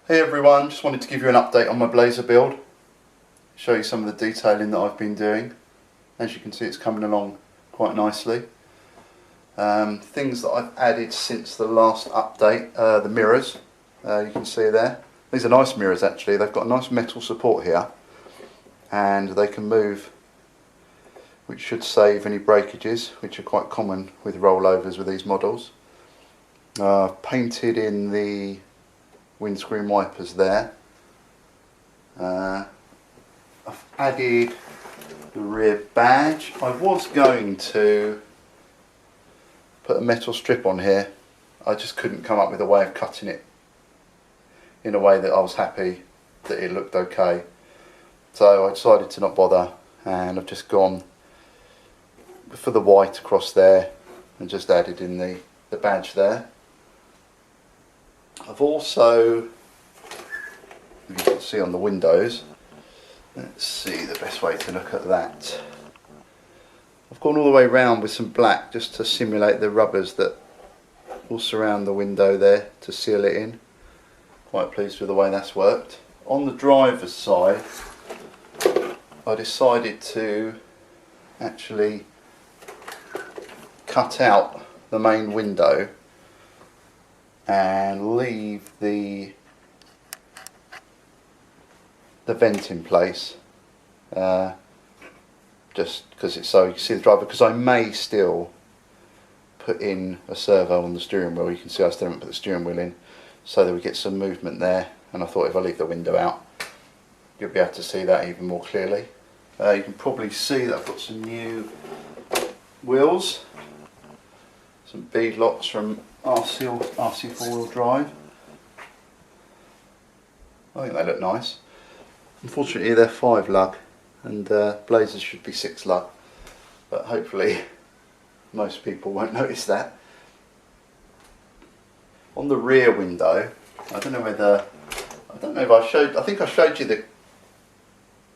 Hey everyone, just wanted to give you an update on my Blazer build, show you some of the detailing that I've been doing. As you can see, it's coming along quite nicely. Things that I've added since the last update, the mirrors, you can see there. These are nice mirrors actually, they've got a nice metal support here and they can move, which should save any breakages, which are quite common with rollovers with these models. I've painted in the windscreen wipers there. I've added the rear badge. I was going to put a metal strip on here. I just couldn't come up with a way of cutting it in a way that I was happy that it looked okay. So I decided to not bother, and I've just gone for the white across there and just added in the badge there. I've also, you can see on the windows, let's see the best way to look at that. I've gone all the way around with some black just to simulate the rubbers that will surround the window there to seal it in. Quite pleased with the way that's worked. On the driver's side, I decided to actually cut out the main window and leave the vent in place, just because it's so you can see the driver, because I may still put in a servo on the steering wheel. You can see I still haven't put the steering wheel in, so that we get some movement there, and I thought if I leave the window out you'll be able to see that even more clearly. You can probably see that I've got some new wheels, some bead locks from RC4WD. I think they look nice. Unfortunately they're 5 lug and Blazers should be 6 lug, but hopefully most people won't notice that. On the rear window, I don't know if I showed, I think I showed you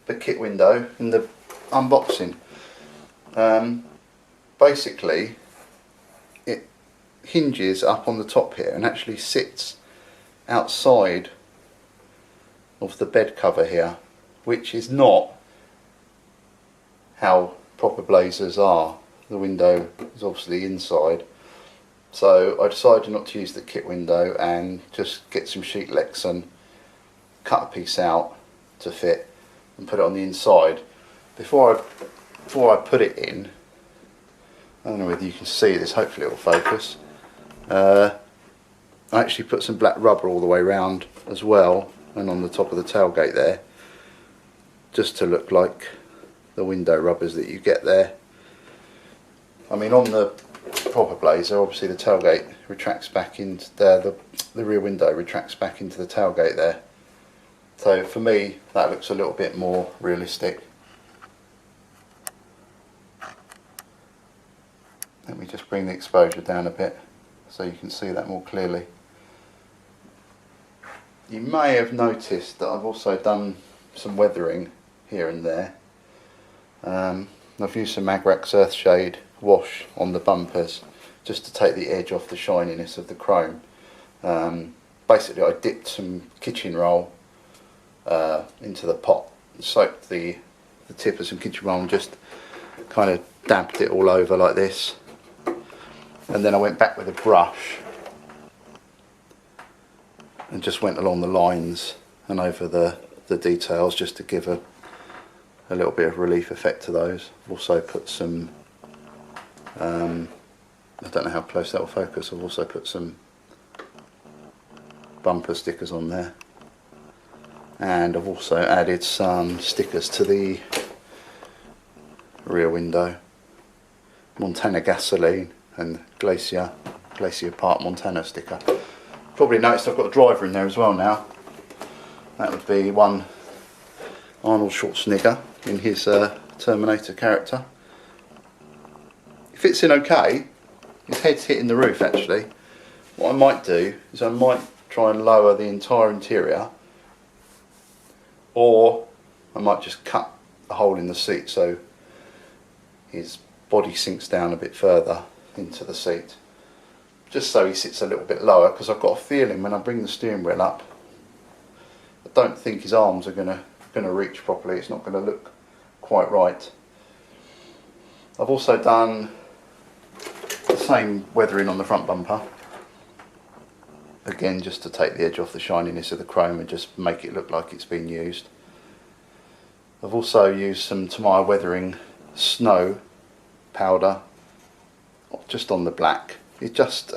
the kit window in the unboxing. Basically it hinges up on the top here and actually sits outside of the bed cover here, which is not how proper Blazers are. The window is obviously inside, so I decided not to use the kit window and just get some sheet Lexan, cut a piece out to fit and put it on the inside. Before I put it in, I don't know whether you can see this, hopefully it will focus. I actually put some black rubber all the way around as well, and on the top of the tailgate there, just to look like the window rubbers that you get there. I mean, on the proper Blazer, obviously the tailgate retracts back into the rear window retracts back into the tailgate there. So for me that looks a little bit more realistic. Let me just bring the exposure down a bit so you can see that more clearly. You may have noticed that I've also done some weathering here and there. I've used some Magrax Earthshade wash on the bumpers just to take the edge off the shininess of the chrome. Basically I dipped some kitchen roll into the pot, soaked the tip of some kitchen roll and just kind of dabbed it all over like this, and then I went back with a brush and just went along the lines and over the details just to give a little bit of relief effect to those. I've also put some, I don't know how close that will focus, I've also put some bumper stickers on there, and I've also added some stickers to the rear window. Montana Gasoline and Glacier Park Montana sticker. Probably noticed I've got a driver in there as well now. That would be one Arnold Schwarzenegger in his Terminator character. It fits in okay. His head's hitting the roof actually. What I might do is I might try and lower the entire interior, or I might just cut a hole in the seat so his body sinks down a bit further into the seat, just so he sits a little bit lower, because I've got a feeling when I bring the steering wheel up don't think his arms are gonna reach properly. It's not gonna look quite right. I've also done the same weathering on the front bumper. Again, just to take the edge off the shininess of the chrome and just make it look like it's been used. I've also used some Tamiya weathering snow powder just on the black. It just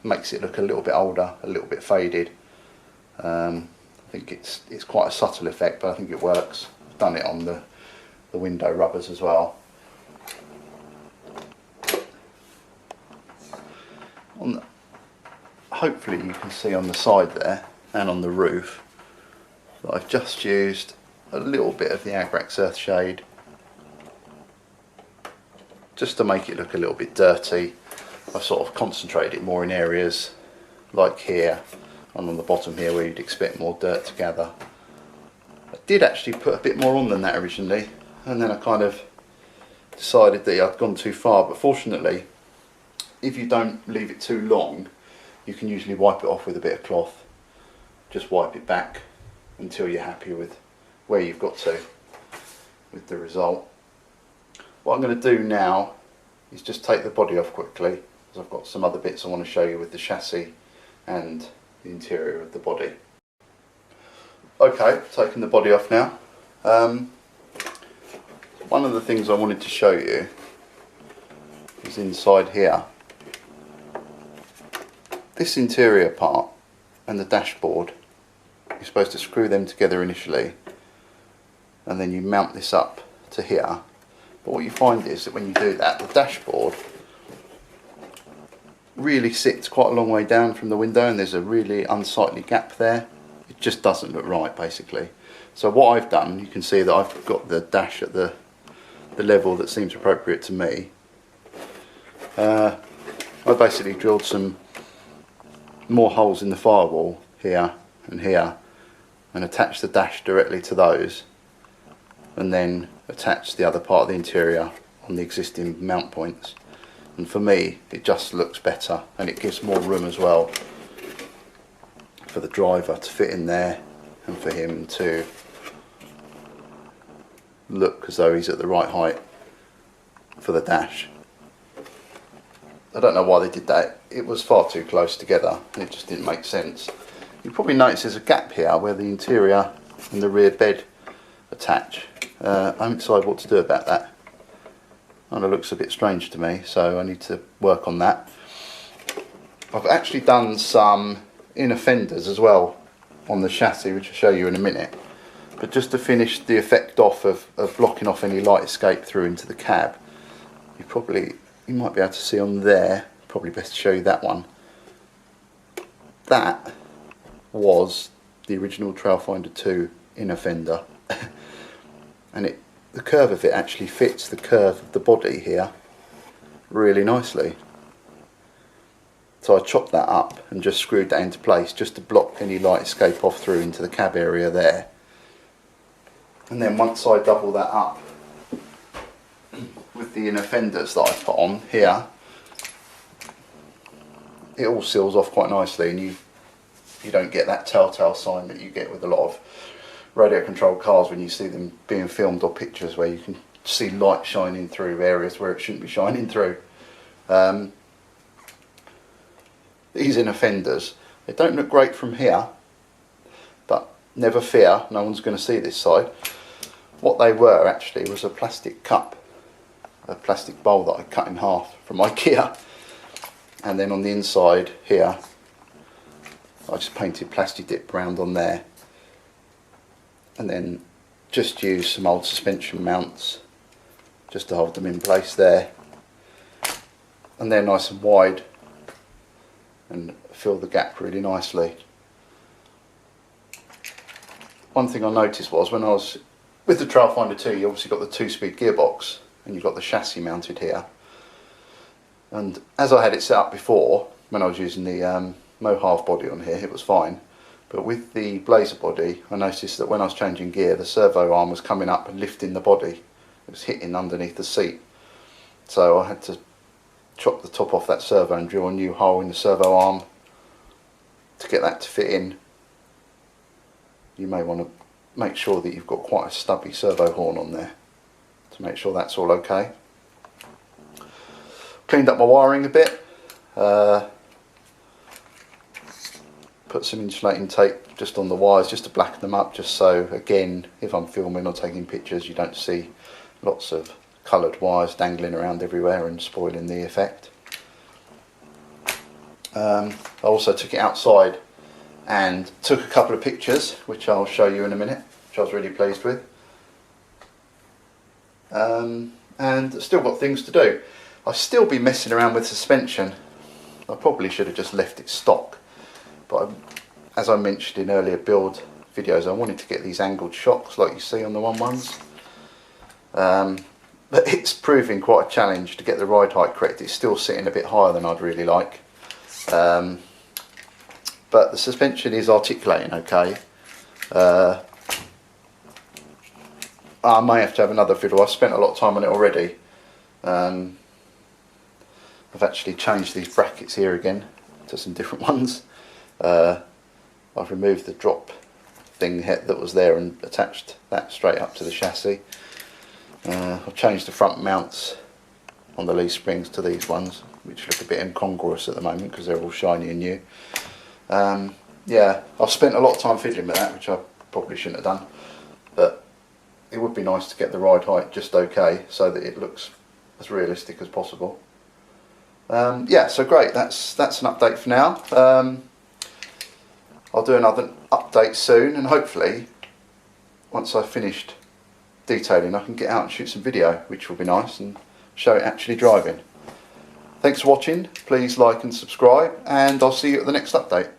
makes it look a little bit older, a little bit faded. I think it's quite a subtle effect, but I think it works. I've done it on the window rubbers as well. Hopefully you can see on the side there and on the roof that I've just used a little bit of the Agrax Earthshade just to make it look a little bit dirty. I've sort of concentrated it more in areas like here and on the bottom here where you'd expect more dirt to gather. I did actually put a bit more on than that originally, and then I kind of decided that I'd gone too far, but fortunately if you don't leave it too long, you can usually wipe it off with a bit of cloth. Just wipe it back until you're happy with where you've got to with the result. What I'm going to do now is just take the body off quickly, because I've got some other bits I want to show you with the chassis and the interior of the body. Okay, taking the body off now. One of the things I wanted to show you is inside here. This interior part and the dashboard, you're supposed to screw them together initially and then you mount this up to here. But what you find is that when you do that, the dashboard really sits quite a long way down from the window, and there's a really unsightly gap there. It just doesn't look right, basically. So what I've done, you can see that I've got the dash at the level that seems appropriate to me. I basically drilled some more holes in the firewall here and here and attached the dash directly to those, and then attached the other part of the interior on the existing mount points. And for me it just looks better, and it gives more room as well for the driver to fit in there and for him to look as though he's at the right height for the dash. I don't know why they did that. It was far too close together and it just didn't make sense. You probably notice there's a gap here where the interior and the rear bed attach. I haven't decided what to do about that. And it looks a bit strange to me, so I need to work on that. I've actually done some inner fenders as well on the chassis, which I'll show you in a minute. But just to finish the effect off of blocking off any light escape through into the cab, you might be able to see on there, probably best to show you that one. That was the original Trailfinder 2 inner fender. And the curve of it actually fits the curve of the body here really nicely. So I chopped that up and just screwed that into place just to block any light escape off through into the cab area there. And then once I double that up with the inner fenders that I put on here, it all seals off quite nicely, and you don't get that telltale sign that you get with a lot of radio controlled cars when you see them being filmed, or pictures where you can see light shining through areas where it shouldn't be shining through. These inner fenders, they don't look great from here, but never fear, no one's going to see this side. What they were actually was a plastic cup, a plastic bowl that I cut in half from IKEA, and then on the inside here I just painted plastic dip round on there, and then just used some old suspension mounts just to hold them in place there, and they're nice and wide and fill the gap really nicely. One thing I noticed was when I was with the Trailfinder 2, you obviously got the 2-speed gearbox and you've got the chassis mounted here, and as I had it set up before when I was using the Mohave body on here, it was fine. But with the Blazer body, I noticed that when I was changing gear, the servo arm was coming up and lifting the body. It was hitting underneath the seat. So I had to chop the top off that servo and drill a new hole in the servo arm to get that to fit in. you may want to make sure that you've got quite a stubby servo horn on there to make sure that's all okay. Cleaned up my wiring a bit, put some insulating tape just on the wires just to blacken them up, just so again if I'm filming or taking pictures you don't see lots of coloured wires dangling around everywhere and spoiling the effect. I also took it outside and took a couple of pictures which I'll show you in a minute, which I was really pleased with. And still got things to do. I'll still be messing around with suspension. I probably should have just left it stock, but as I mentioned in earlier build videos, I wanted to get these angled shocks like you see on the 1.1s. But it's proving quite a challenge to get the ride height correct. It's still sitting a bit higher than I'd really like. But the suspension is articulating okay. I may have to have another fiddle. I've spent a lot of time on it already. I've actually changed these brackets here again to some different ones. I've removed the drop thing that was there and attached that straight up to the chassis. I've changed the front mounts on the leaf springs to these ones, which look a bit incongruous at the moment because they're all shiny and new. Yeah, I've spent a lot of time fiddling with that, which I probably shouldn't have done, but it would be nice to get the ride height just okay so that it looks as realistic as possible. Yeah, so great, that's an update for now. I'll do another update soon, and hopefully once I've finished detailing I can get out and shoot some video, which will be nice, and show it actually driving. Thanks for watching, please like and subscribe, and I'll see you at the next update.